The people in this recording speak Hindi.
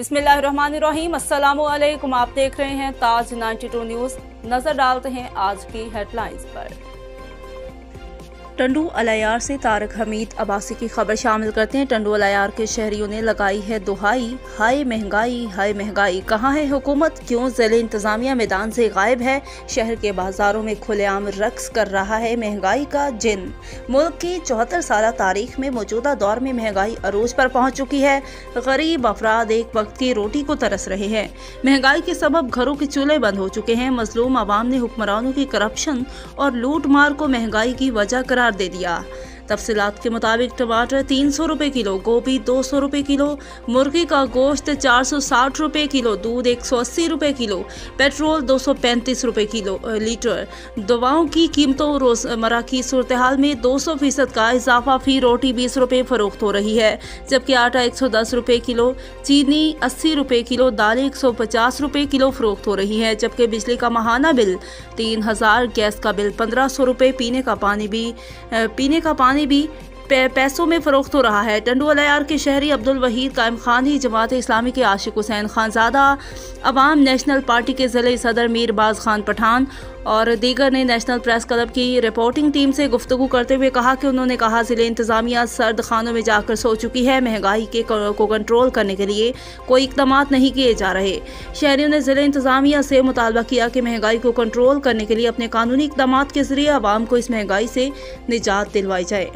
बिस्मिल्लाहिर्रहमानिर्रहीम। अस्सलामुअलैकुम। आप देख रहे हैं ताज 92 न्यूज़। नजर डालते हैं आज की हेडलाइंस पर। टंडू अलायार से तारक हमीद अब्बासी की खबर शामिल करते हैं। टंडू अलायार के शहरियों ने लगाई है दुहाई, हाय महंगाई, कहाँ है हुकूमत, क्यों ज़िले इंतज़ामिया मैदान से गायब है। शहर के बाजारों में खुलेआम रक्स कर रहा है महंगाई का जिन। मुल्क की 74 साल तारीख में मौजूदा दौर में महंगाई अरूज पर पहुँच चुकी है। गरीब अफराद एक वक्त की रोटी को तरस रहे हैं। महंगाई के सबब घरों के चूल्हे बंद हो चुके हैं। मजलूम आवाम ने हुक्मरानों की करप्शन और लूट मार को महंगाई की वजह करार दे दिया। तफसीलात के मुताबिक टमाटर 300 रुपए किलो, गोभी 200 रुपए किलो, मुर्गी का गोश्त 460 रुपए किलो, दूध 180 रुपए किलो, पेट्रोल 235 रुपए किलो लीटर। दवाओं की कीमतों रोजमर्रा की सूरत हाल में 200% का इजाफा। फी रोटी 20 रुपए फरोख्त हो रही है, जबकि आटा 110 रुपए किलो, चीनी 80 रुपए किलो, दालें 150 रुपए किलो फरोख्त हो रही है। जबकि बिजली का माहाना बिल 3000, गैस का बिल 1500 रुपए, पीने का पानी भी पैसों में फरोख्त हो रहा है। टंडू अलायार के शहरी अब्दुल वहीद कायम खान ही जमात इस्लामी के आशिक हुसैन खानजादा, अवाम नेशनल पार्टी के ज़िले सदर मीरबाज खान पठान और दीगर ने नेशनल प्रेस क्लब की रिपोर्टिंग टीम से गुफ्तगू करते हुए कहा कि उन्होंने कहा ज़िले इंतज़ामिया सर्द खानों में जाकर सो चुकी है। महंगाई को कंट्रोल करने के लिए कोई इकदाम नहीं किए जा रहे। शहरियों ने ज़िले इंतज़ामिया से मुतालबा किया कि महंगाई को कंट्रोल करने के लिए अपने कानूनी इकदाम के ज़रिए आवाम को इस महंगाई से निजात दिलवाई जाए।